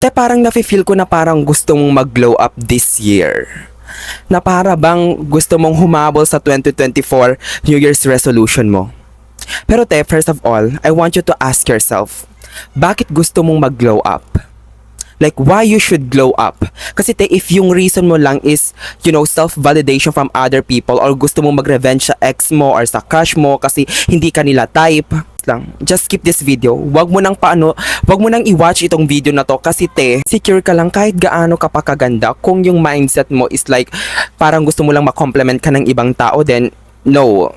Parang nafe-feel ko na parang gusto mong mag-glow up this year. Na para bang gusto mong humabol sa 2024 New Year's resolution mo. Pero first of all, I want you to ask yourself, bakit gusto mong mag-glow up? Like, why you should glow up? Kasi if yung reason mo lang is, self-validation from other people or gusto mong mag-revenge sa ex mo or sa crush mo kasi hindi ka nila type, lang, just skip this video. Wag mo nang i-watch itong video na to kasi secure ka lang kahit gaano ka pa kaganda. Kung yung mindset mo is like, parang gusto mo lang ma-compliment ka ng ibang tao, then, no.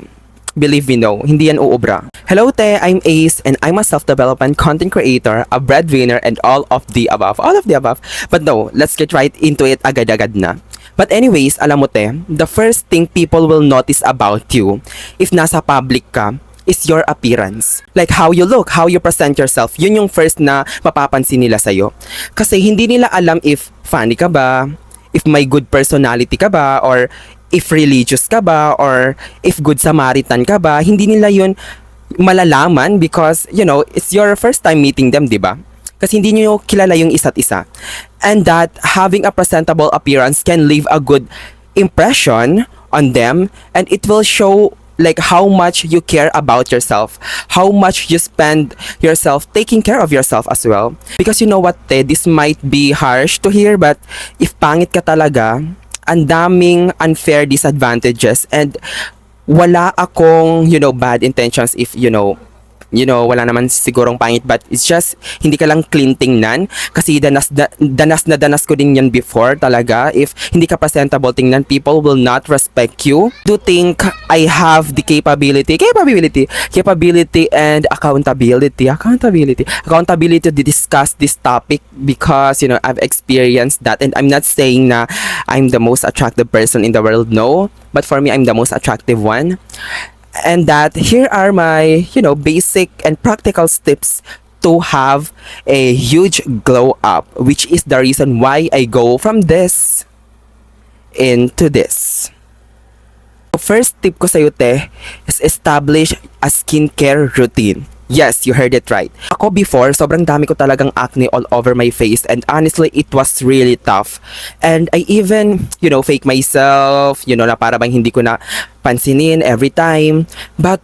Believe me, no. Hindi yan uubra. Hello, I'm Ace, and I'm a self-development content creator, a breadwinner, and all of the above. All of the above. But no, let's get right into it agad-agad na. But anyways, alam mo the first thing people will notice about you, if nasa public ka, is your appearance. Like how you look, how you present yourself. Yun yung first na mapapansin nila sa'yo. Kasi hindi nila alam if funny ka ba, if may good personality ka ba, or if religious ka ba, or if good Samaritan ka ba. Hindi nila yun malalaman because, it's your first time meeting them, di ba? Kasi hindi nyo kilala yung isa't isa. And that having a presentable appearance can leave a good impression on them, and it will show like how much you care about yourself, how much you spend yourself taking care of yourself as well. Because you know what, this might be harsh to hear, but if pangit ka talaga, ang daming unfair disadvantages, and wala akong, bad intentions if, wala naman sigurong pangit, but it's just, hindi ka lang clean tingnan. Kasi danas na danas ko din yan before talaga. If hindi ka presentable tingnan, people will not respect you. Do think I have the capability and accountability to discuss this topic because, I've experienced that, and I'm not saying na I'm the most attractive person in the world, no. But for me, I'm the most attractive one. And that here are my, basic and practical tips to have a huge glow up, which is the reason why I go from this into this. First tip ko sa'yo, is establish a skincare routine. Yes, you heard it right. Ako before, sobrang dami ko talagang acne all over my face, and honestly, it was really tough. And I even, fake myself, na para bang hindi ko na pansinin every time. But,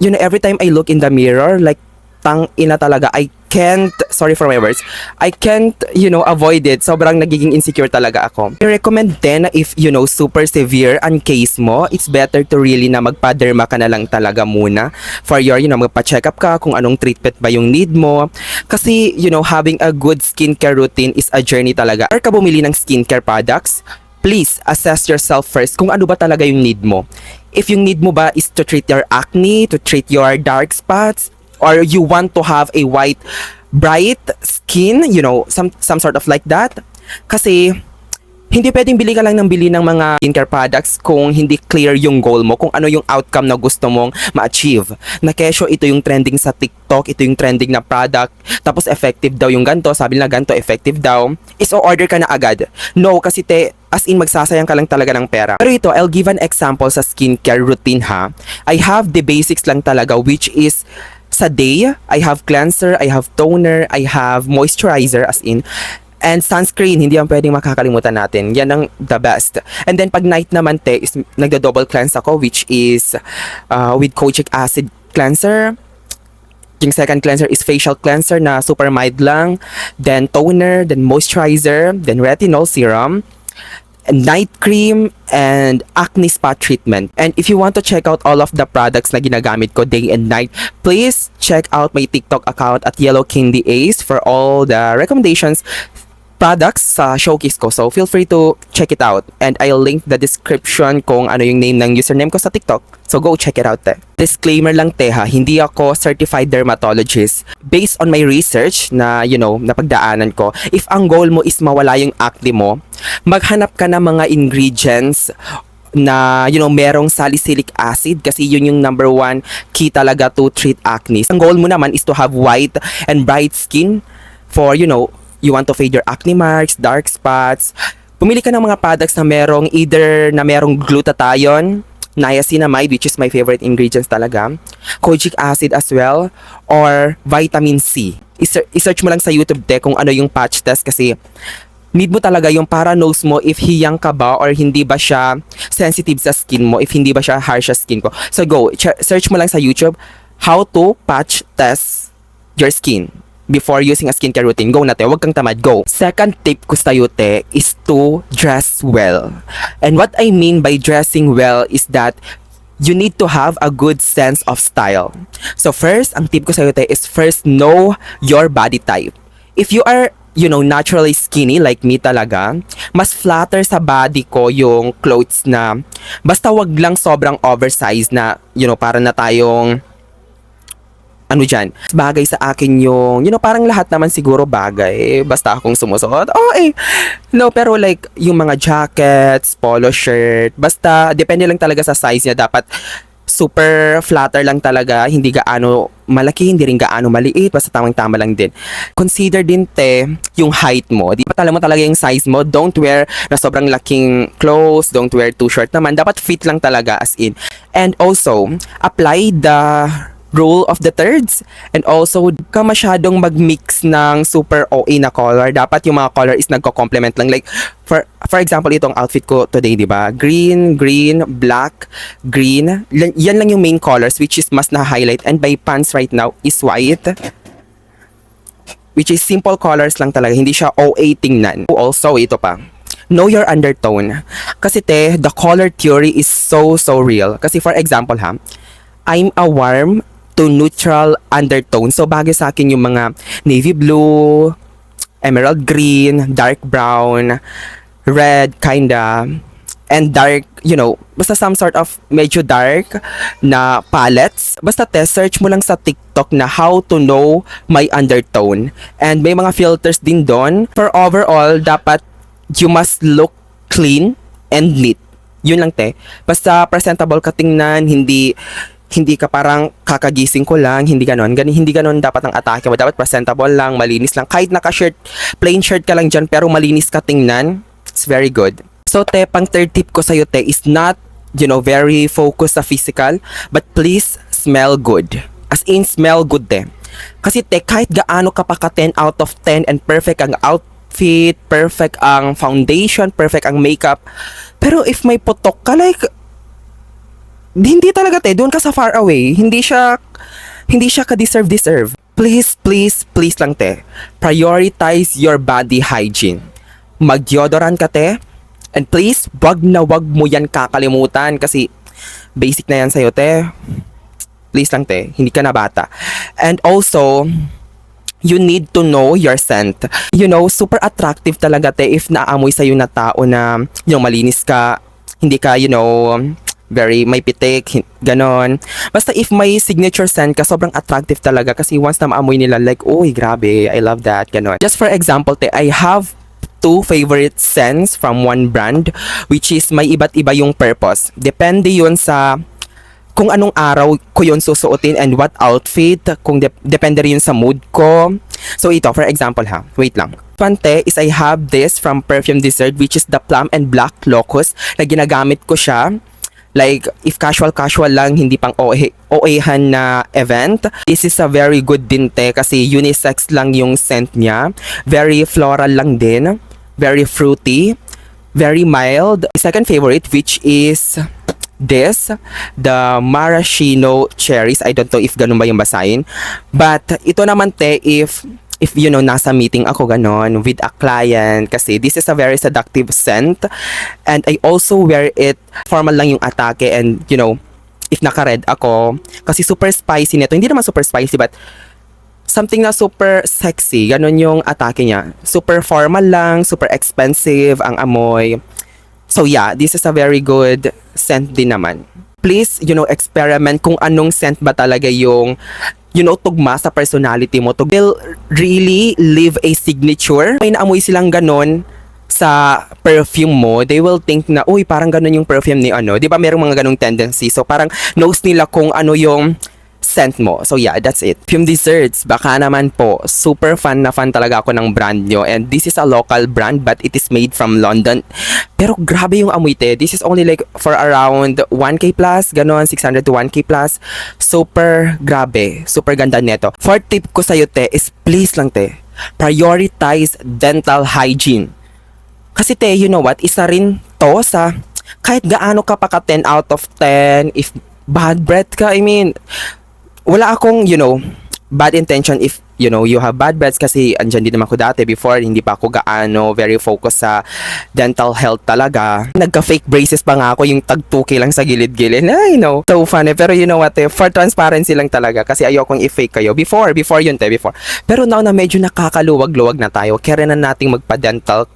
every time I look in the mirror, like, tang ina talaga, sorry for my words, I can't, avoid it. Sobrang nagiging insecure talaga ako. I recommend din na if, super severe ang case mo, it's better to really na magpa-derma ka na lang talaga muna for your, magpa-check up ka kung anong treatment ba yung need mo. Kasi, having a good skincare routine is a journey talaga. Or ka bumili ng skincare products, please assess yourself first kung ano ba talaga yung need mo. If yung need mo ba is to treat your acne, to treat your dark spots, or you want to have a white, bright skin, some sort of like that. Kasi, hindi pwedeng bili ka lang ng bili ng mga skincare products kung hindi clear yung goal mo, kung ano yung outcome na gusto mong ma-achieve. Na kesyo, ito yung trending sa TikTok, ito yung trending na product, tapos effective daw yung ganto, sabi nila ganto, effective daw, is order ka na agad. No, kasi as in magsasayang ka lang talaga ng pera. Pero ito, I'll give an example sa skincare routine ha. I have the basics lang talaga, which is sa day, I have cleanser, I have toner, I have moisturizer as in, and sunscreen, hindi yan pwedeng makakalimutan natin. Yan ang the best. And then pag night naman is nagdo-double cleanse ako, which is with kojic acid cleanser. Yung second cleanser is facial cleanser na super mild lang, then toner, then moisturizer, then retinol serum, night cream, and acne spot treatment. And if you want to check out all of the products na ginagamit ko day and night, please check out my TikTok account at Yellow Candy Ace for all the recommendations products sa showcase ko. So feel free to check it out, and I'll link the description kung ano yung name ng username ko sa TikTok. So go check it out. Disclaimer lang ha, hindi ako certified dermatologist. Based on my research na napagdaanan ko, if ang goal mo is mawala yung acne mo, maghanap ka ng mga ingredients na merong salicylic acid kasi yun yung number one key talaga to treat acne. Ang goal mo naman is to have white and bright skin for you want to fade your acne marks, dark spots. Pumili ka ng mga products na merong either na merong glutathione, niacinamide, which is my favorite ingredients talaga, kojic acid as well, or vitamin C. I-search mo lang sa YouTube kung ano yung patch test kasi need mo talaga yung para nose mo if hiyang ka ba or hindi ba siya sensitive sa skin mo, if hindi ba siya harsh sa skin ko. So go, search mo lang sa YouTube how to patch test your skin before using a skincare routine. Go na te, wag kang tamad, go. Second tip ko sa'yo te is to dress well. And what I mean by dressing well is that you need to have a good sense of style. So first, ang tip ko sa'yo te is first know your body type. If you are naturally skinny like me talaga, mas flatter sa body ko yung clothes na basta wag lang sobrang oversized na, para na tayong bagay sa akin yung, parang lahat naman siguro bagay, basta akong sumusuot. No, pero like, yung mga jackets, polo shirt, basta, depende lang talaga sa size niya, dapat super flatter lang talaga, hindi gaano malaki, hindi rin gaano maliit, basta tamang-tama lang din. Consider din yung height mo. Di ba tala mo talaga yung size mo, don't wear na sobrang laking clothes, don't wear too short naman, dapat fit lang talaga as in. And also, apply the rule of the thirds, and also ka masyadong mag-mix ng super OA na color. Dapat yung mga color is nagko-complement lang, like for example itong outfit ko today, di ba, green, black, green, yan lang yung main colors which is mas na-highlight, and my pants right now is white, which is simple colors lang talaga, hindi siya OA tingnan. Also ito pa, know your undertone, kasi the color theory is so real. Kasi for example I'm a warm to neutral undertone. So bagay sa akin yung mga navy blue, emerald green, dark brown, red kinda, and dark, basta some sort of medyo dark na palettes. Basta search mo lang sa TikTok na how to know my undertone. And may mga filters din doon. For overall, dapat you must look clean and neat. Yun lang basta presentable ka tingnan, hindi ka parang kakagising ko lang, hindi ganon dapat ang atake mo. Dapat presentable lang, malinis lang. Kahit naka-shirt, plain shirt ka lang dyan, pero malinis ka tingnan, it's very good. So pang third tip ko sa'yo is not, very focused sa physical, but please smell good. As in, smell good Kasi kahit gaano ka pa ka 10 out of 10 and perfect ang outfit, perfect ang foundation, perfect ang makeup, pero if may putok ka, like, hindi talaga doon ka sa far away, hindi siya ka-deserve. Please lang prioritize your body hygiene. Mag-deodorant ka and please, wag mo yan kakalimutan kasi basic na yan sa'yo please lang hindi ka na bata. And also, you need to know your scent. Super attractive talaga if naamoy sa'yo na tao na malinis ka, hindi ka very may pitik, ganon. Basta if may signature scent ka, sobrang attractive talaga kasi once na maamoy nila, like, uy, grabe, I love that, ganon. Just for example, I have two favorite scents from one brand, which is may iba't iba yung purpose. Depende yun sa kung anong araw ko yun susuotin and what outfit, kung depende rin yun sa mood ko. So ito, for example wait lang. One is I have this from Perfume Dessert, which is the Plum and Black Locust, na ginagamit ko siya like if casual lang, hindi pang OA-han na event. This is a very good din kasi unisex lang yung scent niya, very floral lang din, very fruity, very mild. Second favorite, which is this, the maraschino cherries. I don't know if ganun ba yung basahin, but ito naman if nasa meeting ako ganon with a client, kasi this is a very seductive scent, and I also wear it formal lang yung atake, and if naka-red ako, kasi super spicy nito, hindi naman super spicy but something na super sexy, ganon yung atake niya, super formal lang, super expensive ang amoy. So yeah, this is a very good scent din naman. Please, experiment kung anong scent ba talaga yung tugma sa personality mo. To will really leave a signature. May naamoy silang ganon sa perfume mo, they will think na, uy, parang ganon yung perfume ni Di ba merong mga ganong tendency? So parang knows nila kung ano yung scent mo. So yeah, that's it. Perfume desserts, baka naman po, super fan na fan talaga ako ng brand nyo. And this is a local brand but it is made from London. Pero grabe yung amoy te. This is only like for around 1k plus, ganon, 600 to 1k plus. Super grabe, super ganda neto. Fourth tip ko sa'yo te is please lang te, prioritize dental hygiene. Kasi te, you know what, isa rin to sa kahit gaano ka pa ka 10 out of 10, if bad breath ka, I mean, wala akong, you know, bad intention if, you know, you have bad breaths kasi andyan din naman ako dati before, hindi pa ako gaano very focused sa dental health talaga. Nagka-fake braces pa nga ako, yung tag 2K lang sa gilid-gilid. I know, so funny. Pero you know what, for transparency lang talaga kasi ayokong i-fake kayo. Before yun before. Pero now na medyo nakakaluwag-luwag na tayo, kaya na nating magpa-dental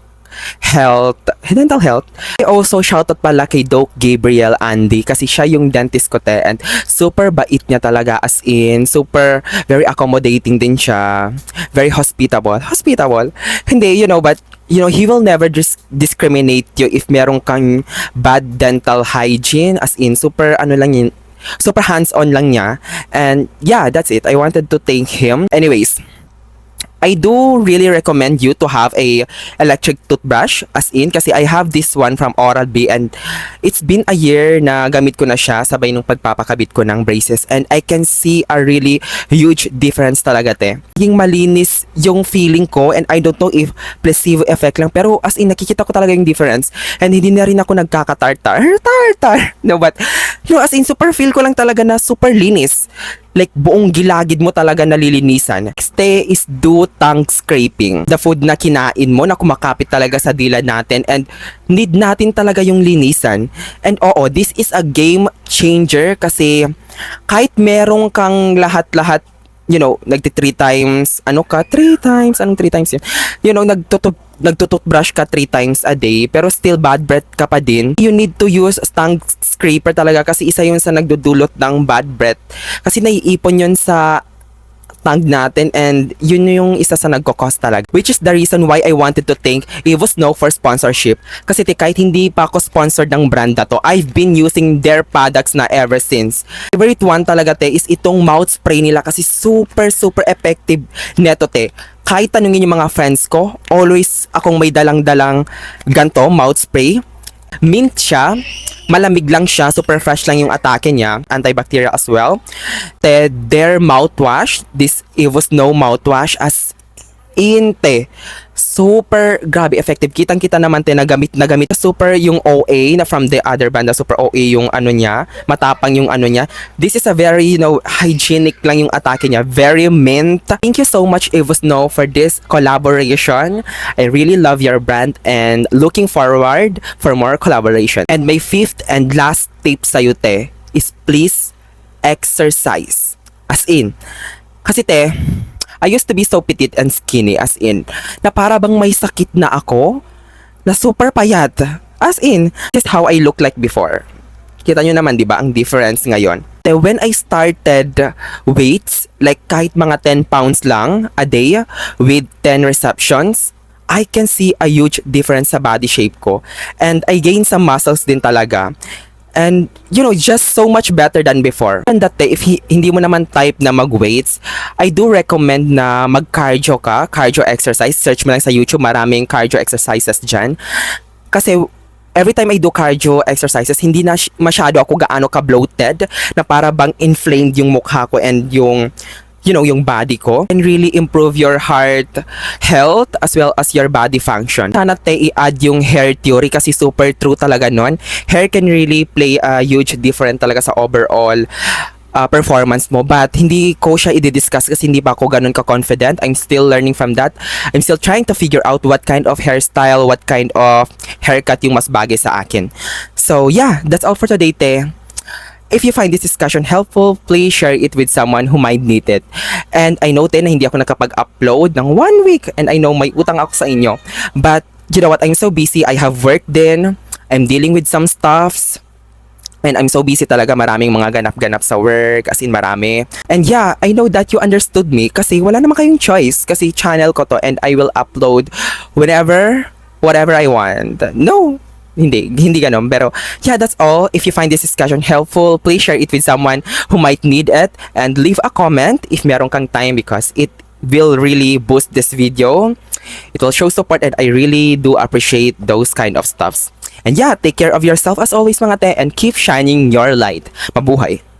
dental health. I also shoutout pala kay Doc Gabriel Andy kasi siya yung dentist ko te and super bait niya talaga, as in super very accommodating din siya, very hospitable. Hindi, you know, but you know, he will never discriminate you if meron kang bad dental hygiene, as in super ano lang yun, super hands-on lang niya. And yeah, that's it. I wanted to thank him. Anyways, I do really recommend you to have a electric toothbrush, as in kasi I have this one from Oral-B and it's been a year na gamit ko na siya sabay nung pagpapakabit ko ng braces and I can see a really huge difference talaga te. Yung malinis yung feeling ko and I don't know if placebo effect lang pero as in nakikita ko talaga yung difference and hindi na rin ako nagkakatartar. No, but no, as in super feel ko lang talaga na super linis. Like buong gilagid mo talaga nalilinisan. Next is do tongue scraping. The food na kinain mo na kumakapit talaga sa dila natin and need natin talaga yung linisan. And oo, this is a game changer kasi kahit merong kang lahat-lahat, you know, nagti 3 times, anong 3 times yun? You know, nagtututbrush ka 3 times a day pero still bad breath ka pa din. You need to use tongue scraper talaga kasi isa yun sa nagdudulot ng bad breath. Kasi naiipon yun sa tongue natin and yun yung isa sa nagkakos talaga. Which is the reason why I wanted to thank Evo Snow for sponsorship. Kasi kahit hindi pa ako sponsored ng brand na to, I've been using their products na ever since. Favorite one talaga te is itong mouth spray nila kasi super effective neto te. Kahit tanungin yung mga friends ko, always akong may dalang-dalang ganto mouth spray. Mint siya, malamig lang siya, super fresh lang yung atake niya, antibacterial as well. Their mouthwash, this Evo Snow mouthwash, as in te, super grabe effective. Kitang-kita naman te na gamit super yung OA na from the other band, na super OA yung ano niya, matapang yung ano niya. This is a very, you know, hygienic lang yung atake niya, very mint. Thank you so much Evo Snow for this collaboration. I really love your brand and looking forward for more collaboration. And my fifth and last tip sa'yo te is please exercise. As in, kasi te, I used to be so petite and skinny, as in, na para bang may sakit na ako, na super payat. As in, just how I look like before. Kita nyo naman, di ba, ang difference ngayon. When I started weights, like kahit mga 10 pounds lang a day with 10 receptions, I can see a huge difference sa body shape ko. And I gained some muscles din talaga. And, you know, just so much better than before. And that day, if hindi mo naman type na mag-weights, I do recommend na mag-cardio ka, cardio exercise. Search mo lang sa YouTube, maraming cardio exercises dyan. Kasi, every time I do cardio exercises, hindi na masyado ako gaano ka-bloated, na para bang inflamed yung mukha ko and yung, you know, yung body ko, and really improve your heart health as well as your body function. Sana i-add yung hair theory kasi super true talaga nun. Hair can really play a huge difference talaga sa overall performance mo, but hindi ko siya i-discuss kasi hindi pa ako ganun ka-confident. I'm still learning from that. I'm still trying to figure out what kind of hairstyle, what kind of haircut yung mas bagay sa akin. So yeah, that's all for today, te. If you find this discussion helpful, please share it with someone who might need it. And I know na hindi ako nakapag-upload ng 1 week and I know may utang ako sa inyo. But you know what, I'm so busy. I have work din. I'm dealing with some stuffs. And I'm so busy talaga, maraming mga ganap-ganap sa work, as in marami. And yeah, I know that you understood me kasi wala naman kayong choice kasi channel ko to and I will upload whenever, whatever I want. No, hindi ganun. Pero yeah, that's all. If you find this discussion helpful, please share it with someone who might need it, and leave a comment if meron kang time, because it will really boost this video. It will show support, and I really do appreciate those kind of stuffs. And yeah, take care of yourself as always mga te, and keep shining your light. Mabuhay!